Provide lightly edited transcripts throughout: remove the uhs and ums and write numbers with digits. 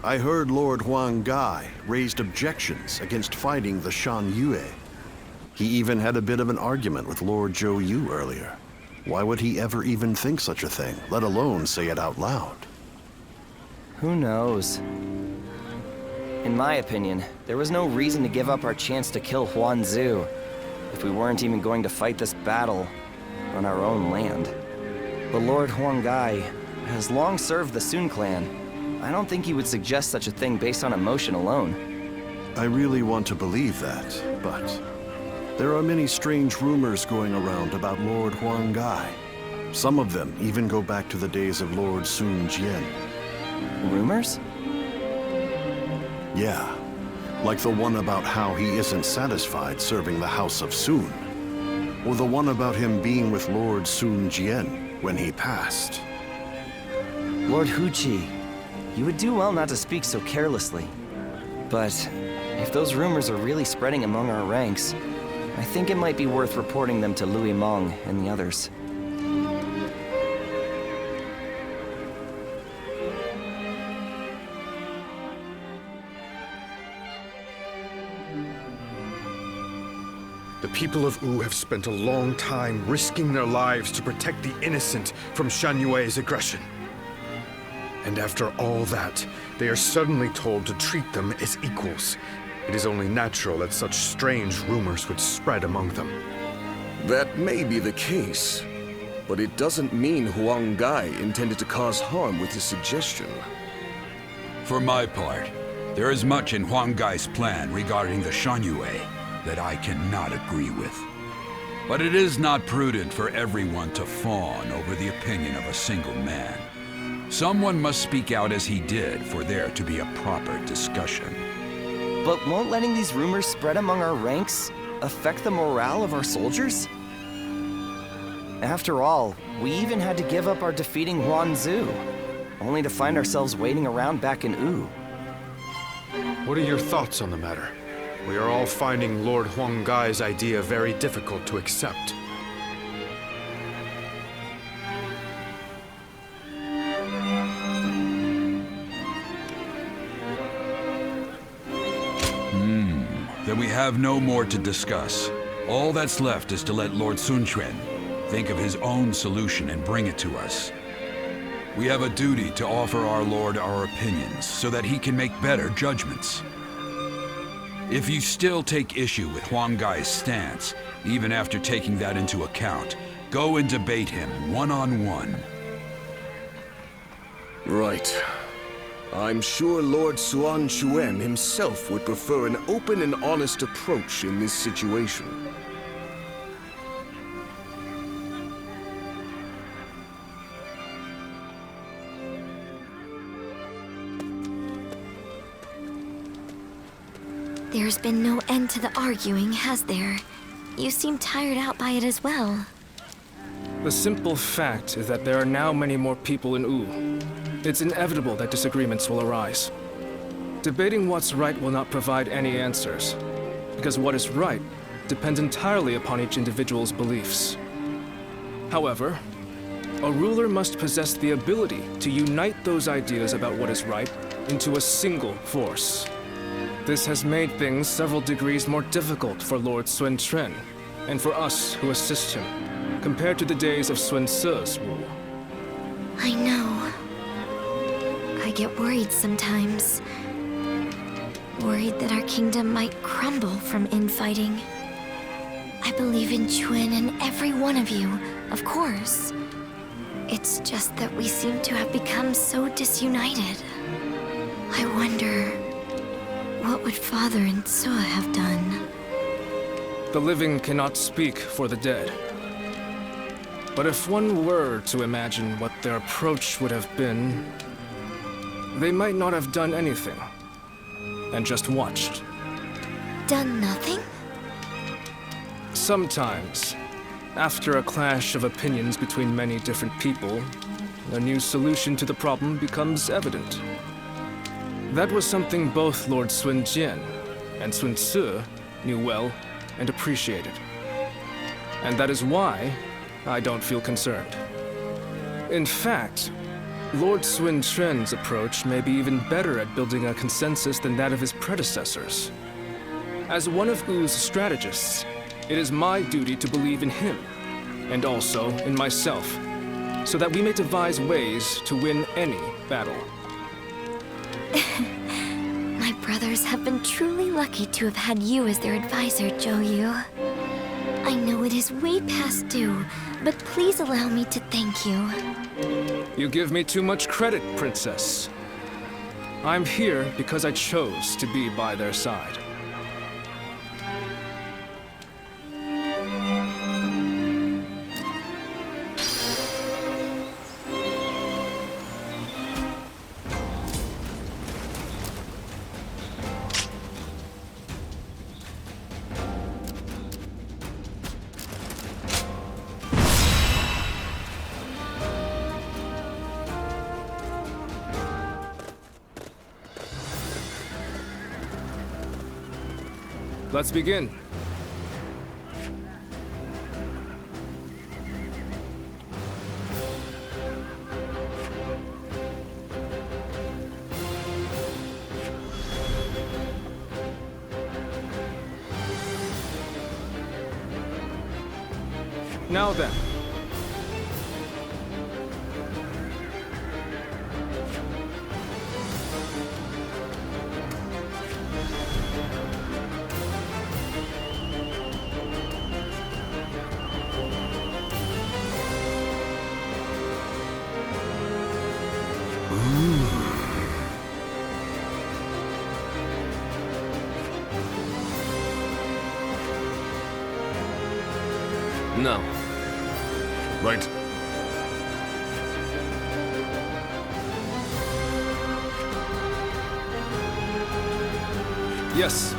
I heard Lord Huang Gai raised objections against fighting the Shan Yue. He even had a bit of an argument with Lord Zhou Yu earlier. Why would he ever even think such a thing, let alone say it out loud? Who knows? In my opinion, there was no reason to give up our chance to kill Huan Zu if we weren't even going to fight this battle on our own land. But Lord Huang Gai has long served the Sun clan. I don't think he would suggest such a thing based on emotion alone. I really want to believe that, but there are many strange rumors going around about Lord Huang Gai. Some of them even go back to the days of Lord Sun Jian. Rumors? Yeah, like the one about how he isn't satisfied serving the House of Sun. Or the one about him being with Lord Sun Jian when he passed. Lord Huqi, you would do well not to speak so carelessly. But if those rumors are really spreading among our ranks, I think it might be worth reporting them to Louis Meng and the others. The people of Wu have spent a long time risking their lives to protect the innocent from Shan Yue's aggression. And after all that, they are suddenly told to treat them as equals. It is only natural that such strange rumors would spread among them. That may be the case, but it doesn't mean Huang Gai intended to cause harm with his suggestion. For my part, there is much in Huang Gai's plan regarding the Shan Yue that I cannot agree with. But it is not prudent for everyone to fawn over the opinion of a single man. Someone must speak out as he did for there to be a proper discussion. But won't letting these rumors spread among our ranks affect the morale of our soldiers? After all, we even had to give up our defeating Huan Zu, only to find ourselves waiting around back in Wu. What are your thoughts on the matter? We are all finding Lord Huang Gai's idea very difficult to accept. Then we have no more to discuss. All that's left is to let Lord Sun Quan think of his own solution and bring it to us. We have a duty to offer our Lord our opinions so that he can make better judgments. If you still take issue with Huang Gai's stance, even after taking that into account, go and debate him one-on-one. Right. I'm sure Lord Suan Chuen himself would prefer an open and honest approach in this situation. There's been no end to the arguing, has there? You seem tired out by it as well. The simple fact is that there are now many more people in Wu. It's inevitable that disagreements will arise. Debating what's right will not provide any answers, because what is right depends entirely upon each individual's beliefs. However, a ruler must possess the ability to unite those ideas about what is right into a single force. This has made things several degrees more difficult for Lord Sun Quan, and for us who assist him, compared to the days of Sun Ce's rule. I know. I get worried sometimes. Worried that our kingdom might crumble from infighting. I believe in Chuen and every one of you, of course. It's just that we seem to have become so disunited. I wonder, what would Father and Sua have done? The living cannot speak for the dead. But if one were to imagine what their approach would have been, they might not have done anything, and just watched. Done nothing? Sometimes, after a clash of opinions between many different people, a new solution to the problem becomes evident. That was something both Lord Sun Jian and Sun Ce knew well and appreciated. And that is why I don't feel concerned. In fact, Lord Sun Quan's approach may be even better at building a consensus than that of his predecessors. As one of Wu's strategists, it is my duty to believe in him, and also in myself, so that we may devise ways to win any battle. My brothers have been truly lucky to have had you as their advisor, Zhou. I know it is way past due, but please allow me to thank you. You give me too much credit, Princess. I'm here because I chose to be by their side. Let's begin. Now then. No. Right. Yes.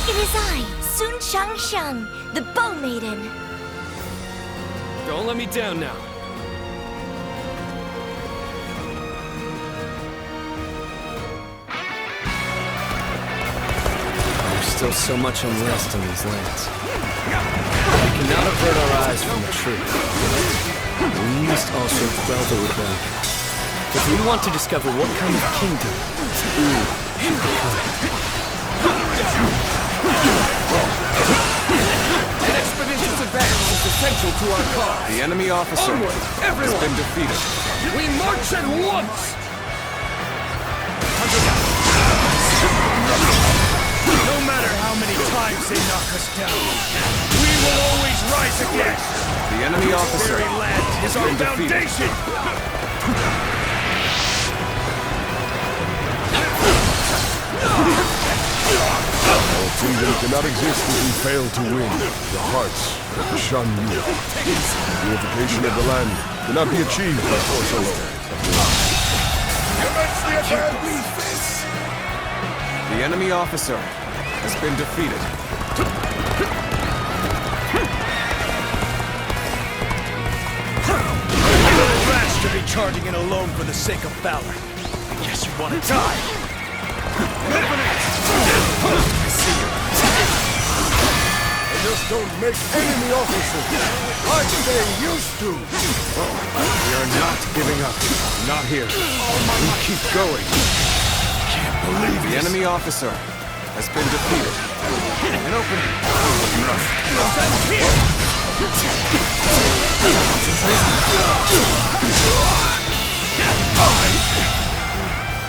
It is I, Sun Changsheng, the Bow Maiden. Don't let me down now. There's still so much unrest in these lands. We cannot avert our eyes from the truth. We must also quell the rebellion. If we want to discover what kind of kingdom Wu should become. An expeditious advance is essential to our cause. The enemy officer has been defeated. We march at once! No matter how many times they knock us down, we will always rise again. The enemy officer Very land is has our been defeated. foundation. Our kingdom cannot exist if we fail to win the hearts of the Shan Yu. The unification of the land cannot be achieved by force alone. I can't believe this! The enemy officer has been defeated. Rash to be charging in alone for the sake of valor. I guess you want to die. I see you. I just don't make enemy officers like they used to. We are not giving up. Not here. We keep going. Can't believe The enemy officer has been defeated. An opening.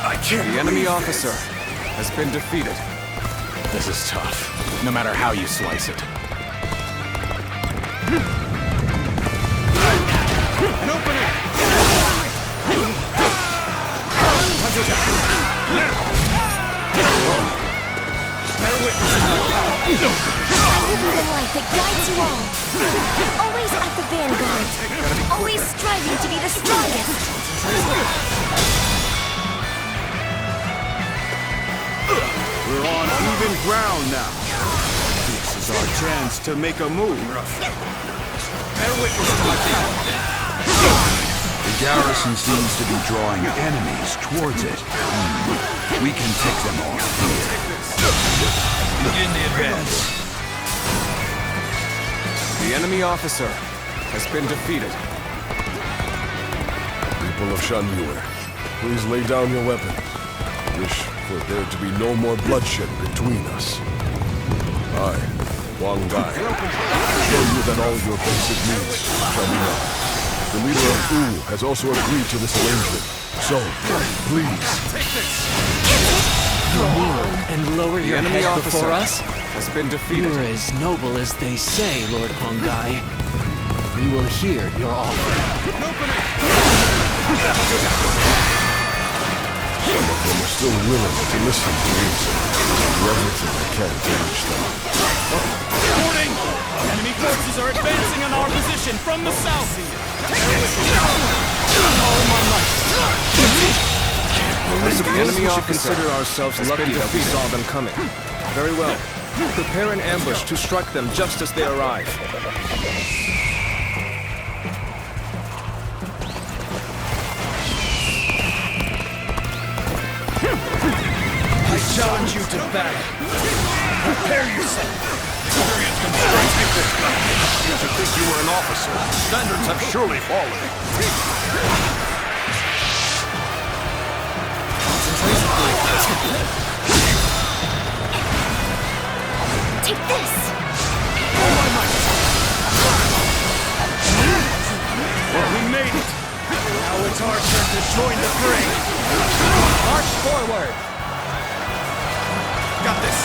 I can't. The enemy officer has been defeated. This is tough. No matter how you slice it. An opening. I need the light that guides you all. Always at the vanguard. Always striving to be the strongest. even ground now. This is our chance to make a move. Bear witness to my The garrison seems to be drawing enemies towards it. We can take them off here. Begin the advance. The enemy officer has been defeated. People of Shanyue, please lay down your weapons. Wish for there to be no more bloodshed between us. I, Wang Gai, show you that all your basic needs shall be met. The leader of Wu has also agreed to this arrangement. So, please. You kneel and lower your enemy head officer before us? has been defeated. You're as noble as they say, Lord Hongai. We will hear your offer. Some of them are still willing to listen to reason. Do everything I can to reach them. Reporting! Enemy forces are advancing on our position from the south! All my might! The enemy should consider ourselves lucky that we saw them coming. Very well. Prepare an ambush to strike them just as they arrive. I challenge you to battle! Prepare yourself! You should think you were an officer. Standards have surely fallen. Take this! All my might! We made it! Now it's our turn to join the fray! March forward! Got this!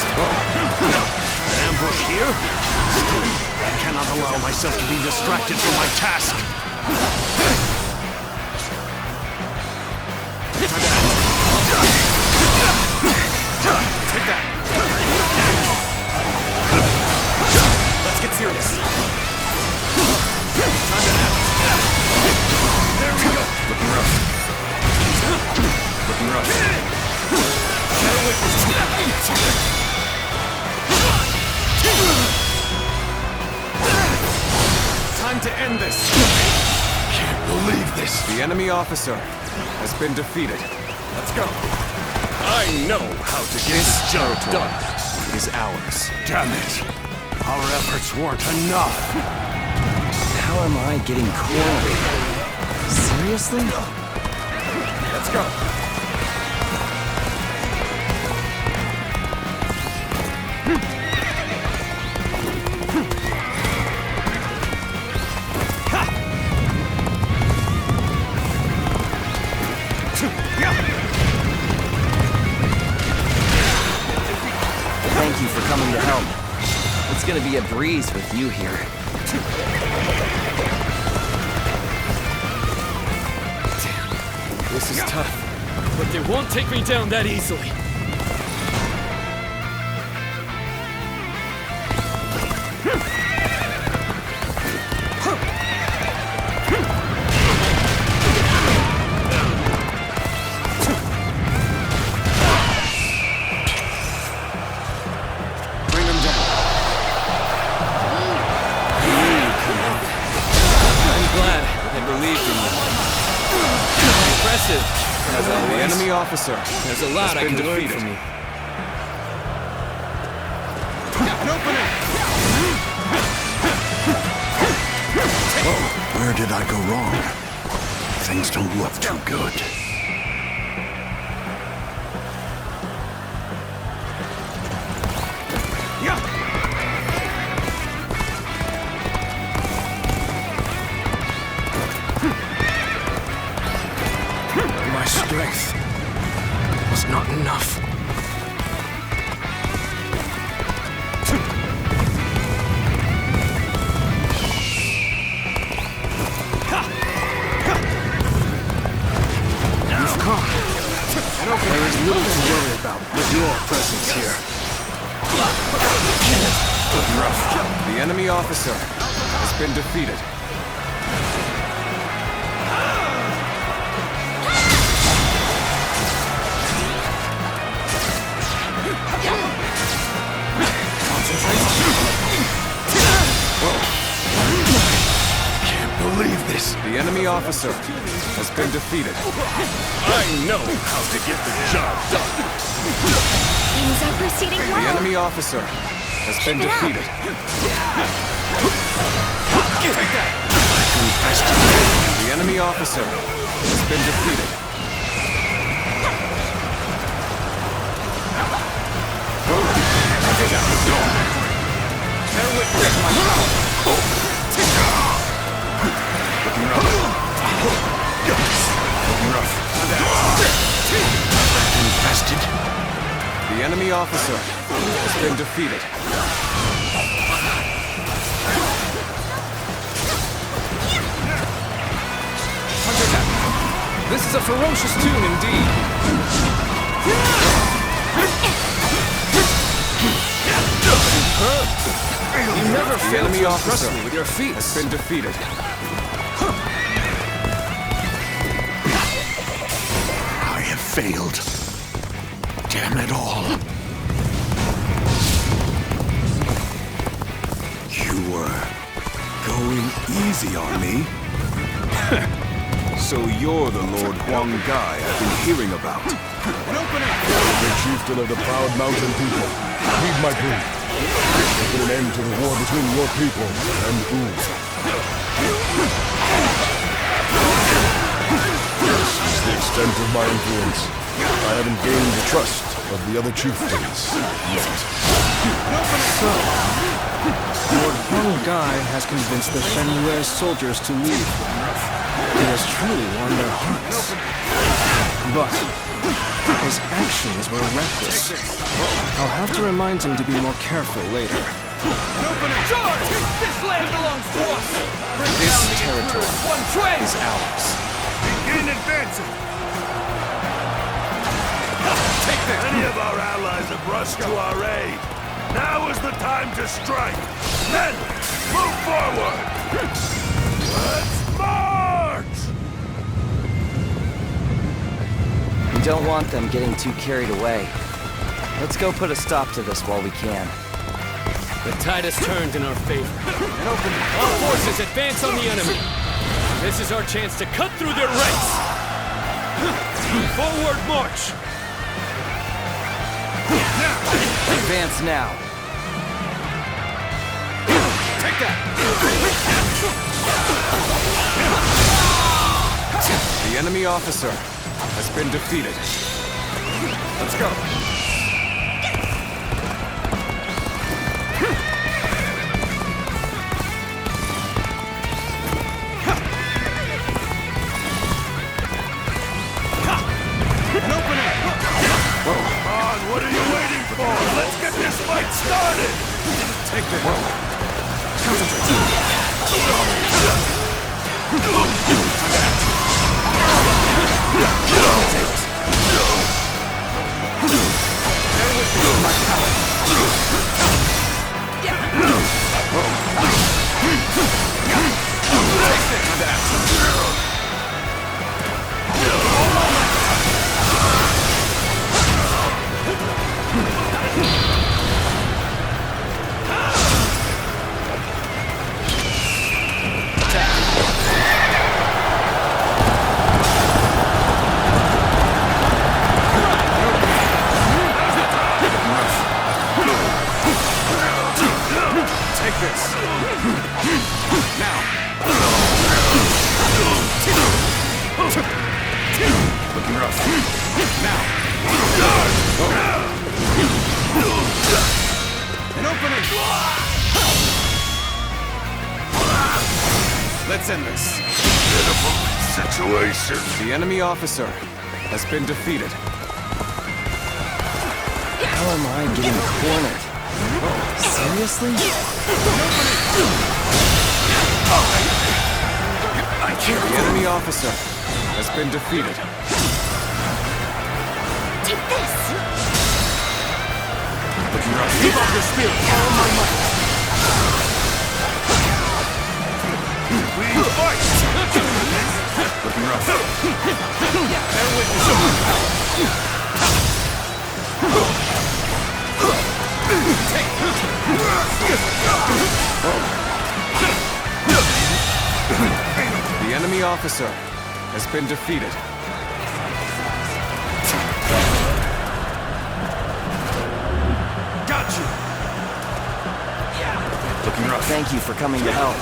An ambush here? I cannot allow myself to be distracted from my task. Take that! Let's get serious! Time to act! There we go! Looking rough. Looking rough. Bear witness to that! Time to end this! Can't believe this. The enemy officer has been defeated. Let's go! I know how to get this job done. It is ours. Damn it. Our efforts weren't enough. How am I getting cornered? Seriously? Let's go! Thank you for coming to help. It's gonna be a breeze with you here. This is tough, but they won't take me down that easily. Bring them down. I'm glad I believed in you. Impressive. As The always. enemy officer There's a lot I been can learn defeated. from you. Where did I go wrong? Things don't look too good. My strength was not enough. You've come. There is little to worry about with your presence here. The enemy officer has been defeated. this. The enemy officer has been defeated. I know how to get the job done. Things are proceeding The well. enemy officer has been Keep it up. defeated. The enemy officer has been defeated. Bear witness my Infested. The enemy officer has been defeated. This is a ferocious tune indeed. You never fail to impress me with your feet. Has been defeated. I have failed. Damn it all. You were going easy on me. So you're the Lord Huang Gai I've been hearing about. The chieftain of the proud mountain people. Heed my plea. Put an end to the war between your people and Wu. This is the extent of my influence. I haven't gained the trust of the other chieftains yet. Lord Huang Gai has convinced the Shen soldiers to leave. He has truly won their hearts. But his actions were reckless. I'll have to remind him to be more careful later. George! This land belongs to us! This territory is ours. Begin advancing. Take this! Many of our allies have rushed to our aid. Now is the time to strike. Men, move forward. Let's march! We don't want them getting too carried away. Let's go put a stop to this while we can. The tide has turned in our favor. All forces advance on the enemy. This is our chance to cut through their ranks. Forward march! Advance now. Take that! The enemy officer has been defeated. Let's go. Come on, what are you waiting for? Let's get this fight started! Take the Take this. Now. Looking rough. Now. An opening. Let's end this. Pitiful situation. The enemy officer has been defeated. How am I getting cornered? Seriously? The enemy officer has been defeated. Take this! Looking rough. Keep up your spirit. All my might. We fight! Looking rough. Bear witness of my power. Take. The enemy officer has been defeated. Got you! Looking rough. Thank you for coming to help.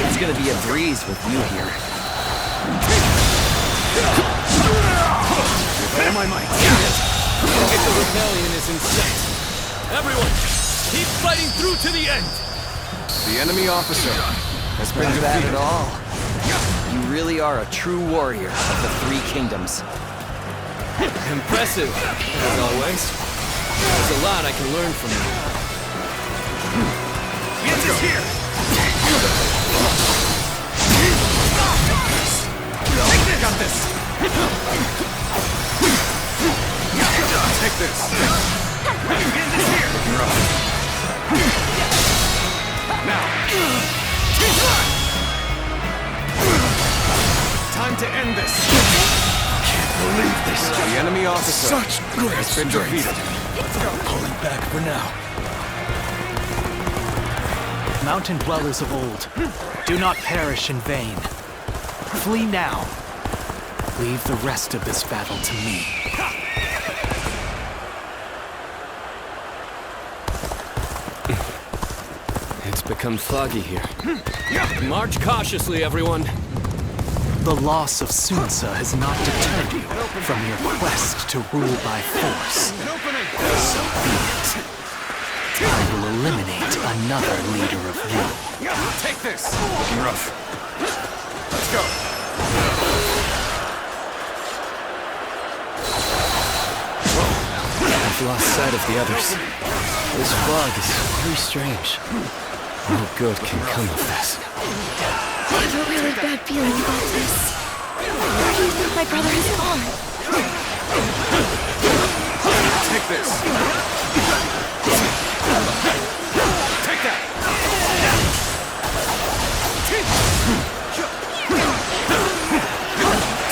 It's gonna be a breeze with you here. With all my might. The rebellion is in sight. Everyone, keep fighting through to the end! The enemy officer has been Not bad defeated. at all. You really are a true warrior of the Three Kingdoms. Impressive, as always. There's a lot I can learn from you. Get us here! Got this! Take this! Get us here! Now! Time to end this! Can't believe this. The enemy officer Such great has been strength. defeated. Pulling back for now. Mountain dwellers of old, do not perish in vain. Flee now. Leave the rest of this battle to me. It's become foggy here. March cautiously, everyone. The loss of Sunsa has not deterred you from your quest to rule by force. So be it. I will eliminate another leader of you. Take this! Looking rough. Let's go! I've lost sight of the others. This fog is very strange. No good can come of this. I have a really bad feeling about this. Where do you think my brother has gone? Take this! Take that!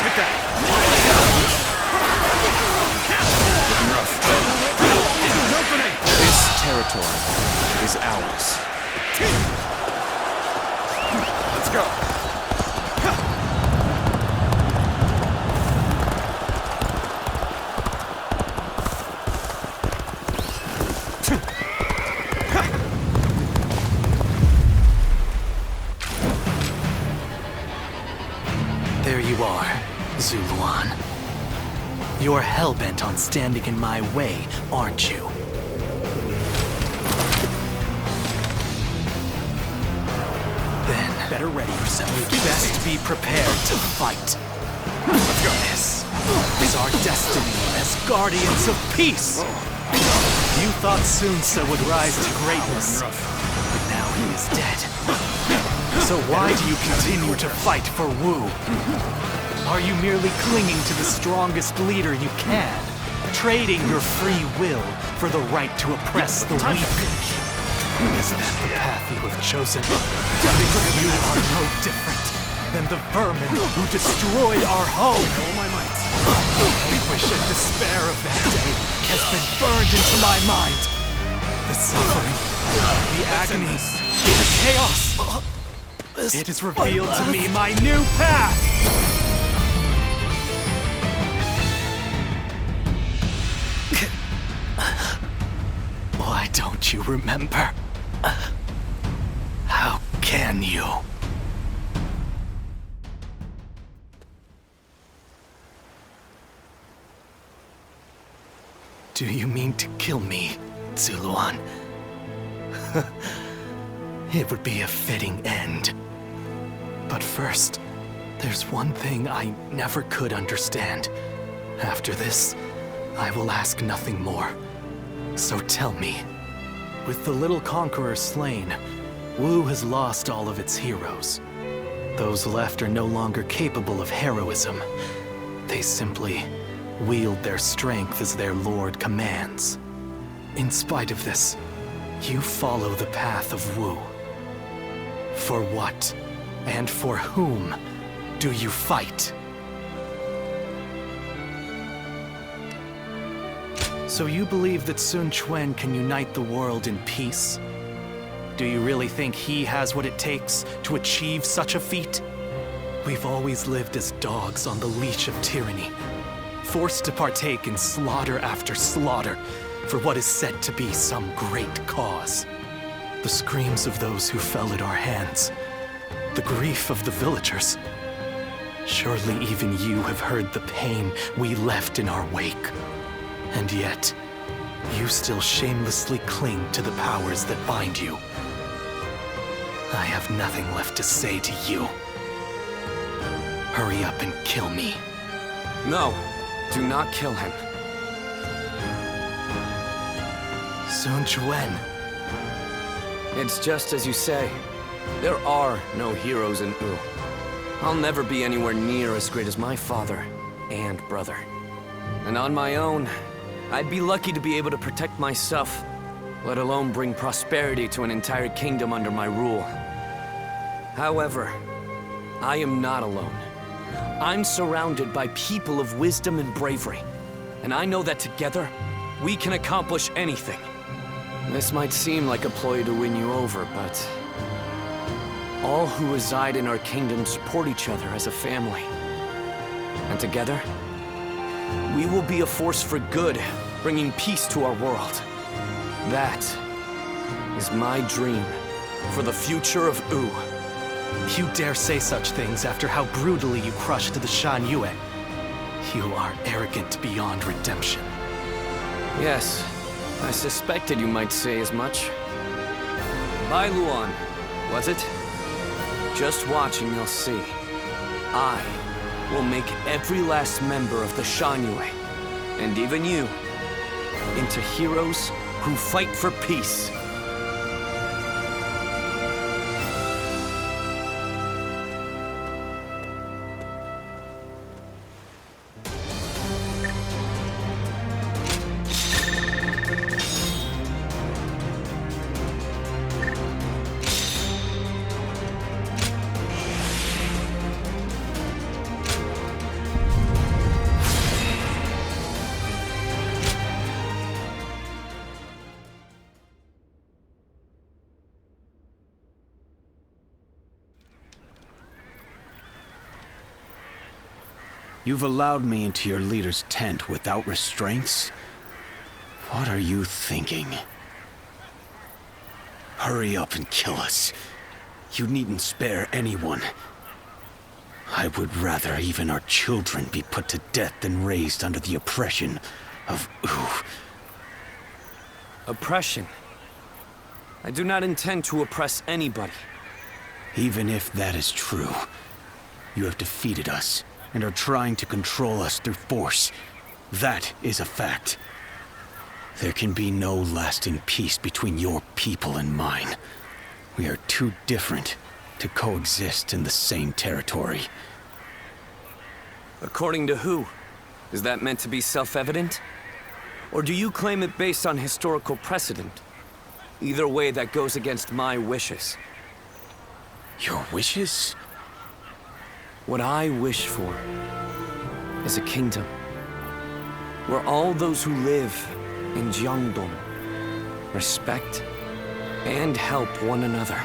Take that! Looking rough. This territory is ours. Let's go! There you are, Zuluan. You're hell-bent on standing in my way, aren't you? Then, better ready yourself. You'd best be prepared to fight. This is our destiny as guardians of peace. You thought Sunsa would rise to greatness, but now he is dead. So why do you continue to fight for Wu? Are you merely clinging to the strongest leader you can, trading your free will for the right to oppress the weak? Is that the path you have chosen? You are no different than the vermin who destroyed our home. Anguish and despair of that day has been burned into my mind. The suffering, the agony, the chaos. It has revealed to me my new path! Why don't you remember? How can you? Do you mean to kill me, Zuluan? It would be a fitting end. But first, there's one thing I never could understand. After this, I will ask nothing more. So tell me, with the little conqueror slain, Wu has lost all of its heroes. Those left are no longer capable of heroism. They simply wield their strength as their lord commands. In spite of this, you follow the path of Wu. For what, and for whom, do you fight? So you believe that Sun Quan can unite the world in peace? Do you really think he has what it takes to achieve such a feat? We've always lived as dogs on the leash of tyranny, forced to partake in slaughter after slaughter for what is said to be some great cause. The screams of those who fell at our hands, the grief of the villagers. Surely even you have heard the pain we left in our wake. And yet, you still shamelessly cling to the powers that bind you. I have nothing left to say to you. Hurry up and kill me. No, do not kill him. Sun Quan. It's just as you say. There are no heroes in Wu. I'll never be anywhere near as great as my father and brother. And on my own, I'd be lucky to be able to protect myself, let alone bring prosperity to an entire kingdom under my rule. However, I am not alone. I'm surrounded by people of wisdom and bravery, and I know that together, we can accomplish anything. This might seem like a ploy to win you over, but all who reside in our kingdom support each other as a family. And together, we will be a force for good, bringing peace to our world. That is my dream for the future of Wu. You dare say such things after how brutally you crushed the Shan Yue. You are arrogant beyond redemption. Yes, I suspected you might say as much. Bai Luan, was it? Just watch and you'll see. I will make every last member of the Shan Yue, and even you, into heroes who fight for peace. You've allowed me into your leader's tent without restraints? What are you thinking? Hurry up and kill us. You needn't spare anyone. I would rather even our children be put to death than raised under the oppression of Wu. Oppression? I do not intend to oppress anybody. Even if that is true, you have defeated us and are trying to control us through force. That is a fact. There can be no lasting peace between your people and mine. We are too different to coexist in the same territory. According to who? Is that meant to be self-evident? Or do you claim it based on historical precedent? Either way, that goes against my wishes. Your wishes? What I wish for is a kingdom where all those who live in Jiangdong respect and help one another.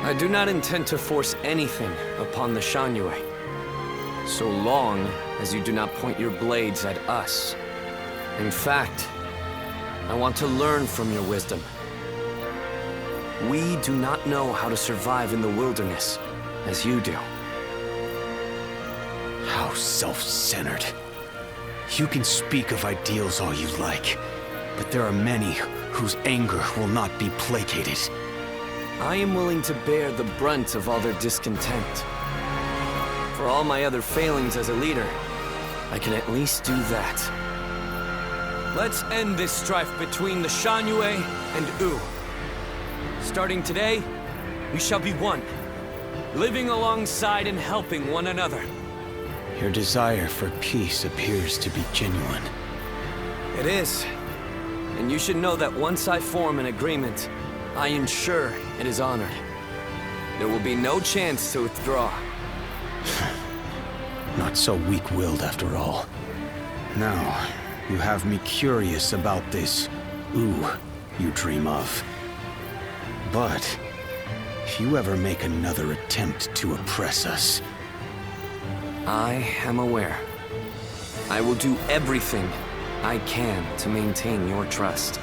I do not intend to force anything upon the Shan Yue, so long as you do not point your blades at us. In fact, I want to learn from your wisdom. We do not know how to survive in the wilderness as you do. How self-centered. You can speak of ideals all you like, but there are many whose anger will not be placated. I am willing to bear the brunt of all their discontent. For all my other failings as a leader, I can at least do that. Let's end this strife between the Shan Yue and Wu. Starting today, we shall be one, living alongside and helping one another. Your desire for peace appears to be genuine. It is. And you should know that once I form an agreement, I ensure it is honored. There will be no chance to withdraw. Not so weak-willed after all. Now, you have me curious about this Wu you dream of. But If you ever make another attempt to oppress us... I am aware. I will do everything I can to maintain your trust.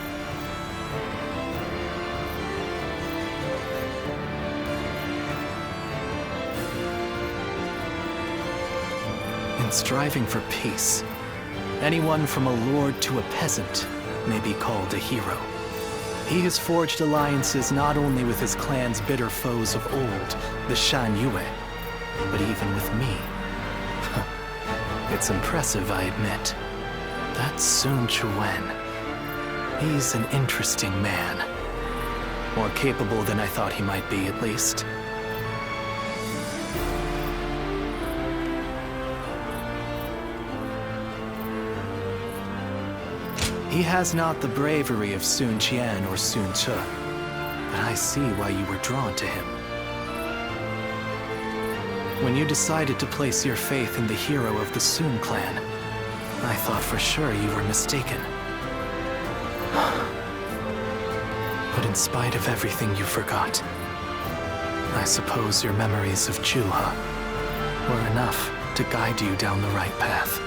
In striving for peace, anyone from a lord to a peasant may be called a hero. He has forged alliances not only with his clan's bitter foes of old, the Shan Yue, but even with me. It's impressive, I admit. That's Sun Quan. He's an interesting man. More capable than I thought he might be, at least. He has not the bravery of Sun Qian or Sun Ce, but I see why you were drawn to him. When you decided to place your faith in the hero of the Sun clan, I thought for sure you were mistaken. But in spite of everything you forgot, I suppose your memories of Juha were enough to guide you down the right path.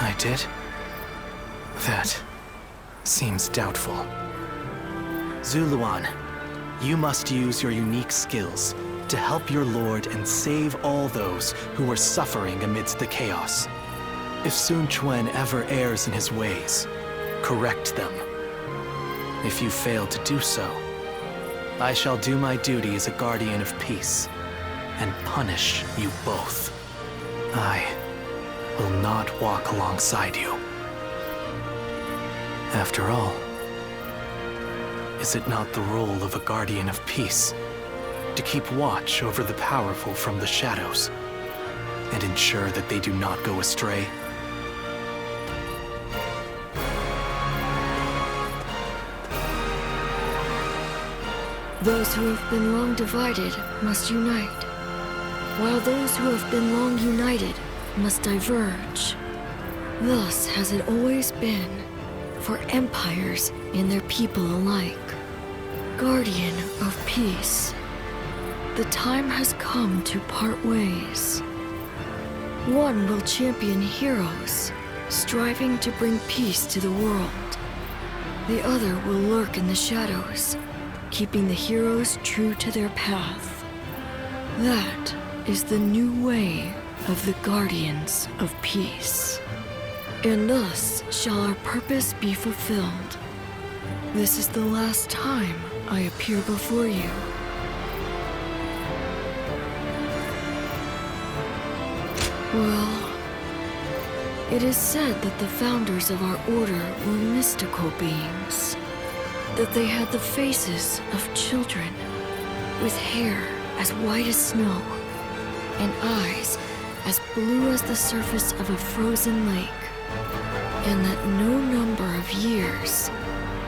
I did? That seems doubtful. Zuluan, you must use your unique skills to help your lord and save all those who are suffering amidst the chaos. If Sun Quan ever errs in his ways, correct them. If you fail to do so, I shall do my duty as a guardian of peace and punish you both. I will not walk alongside you. After all, is it not the role of a guardian of peace to keep watch over the powerful from the shadows and ensure that they do not go astray? Those who have been long divided must unite, while those who have been long united must diverge. Thus has it always been for empires and their people alike. Guardian of peace, the time has come to part ways. One will champion heroes, striving to bring peace to the world. The other will lurk in the shadows, keeping the heroes true to their path. That is the new way of the Guardians of Peace. And thus shall our purpose be fulfilled. This is the last time I appear before you. Well, it is said that the founders of our order were mystical beings. That they had the faces of children, with hair as white as snow, and eyes as blue as the surface of a frozen lake, and that no number of years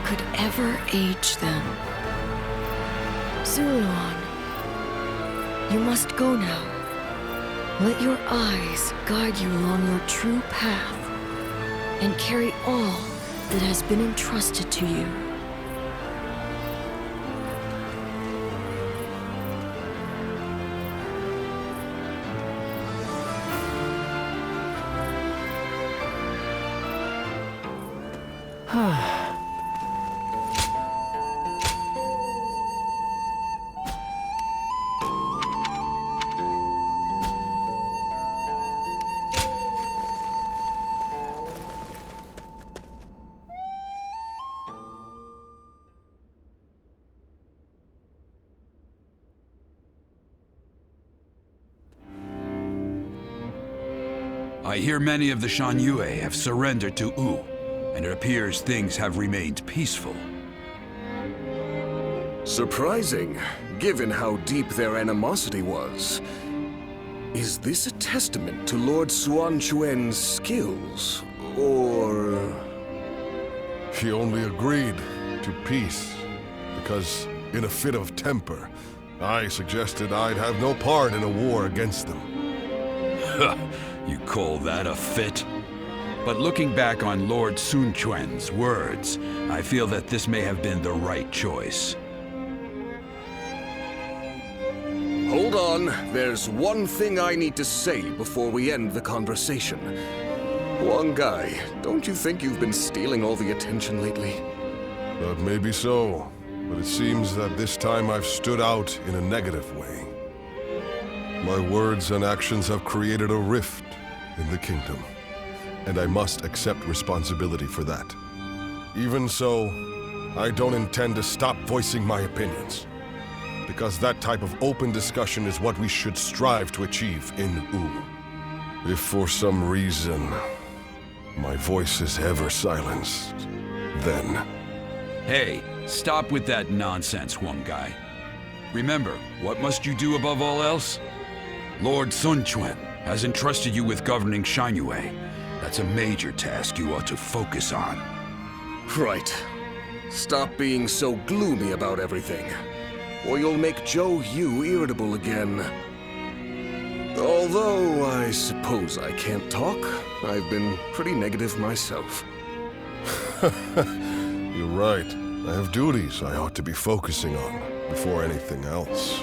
could ever age them. Zuluan, you must go now. Let your eyes guide you along your true path, and carry all that has been entrusted to you. I hear many of the Shan Yue have surrendered to Wu, and it appears things have remained peaceful. Surprising, given how deep their animosity was. Is this a testament to Lord Sun Quan's skills, or... He only agreed to peace because, in a fit of temper, I suggested I'd have no part in a war against them. You call that a fit? But looking back on Lord Sun Quan's words, I feel that this may have been the right choice. Hold on, there's one thing I need to say before we end the conversation. Huang Gai, don't you think you've been stealing all the attention lately? That may be so, but it seems that this time I've stood out in a negative way. My words and actions have created a rift in the kingdom, and I must accept responsibility for that. Even so, I don't intend to stop voicing my opinions, because that type of open discussion is what we should strive to achieve in Wu. If for some reason my voice is ever silenced, then... Hey, stop with that nonsense, Huang Gai. Remember, what must you do above all else? Lord Sun Quan has entrusted you with governing Shanyue. That's a major task you ought to focus on. Right. Stop being so gloomy about everything, or you'll make Zhou Yu irritable again. Although, I suppose I can't talk. I've been pretty negative myself. You're right. I have duties I ought to be focusing on before anything else.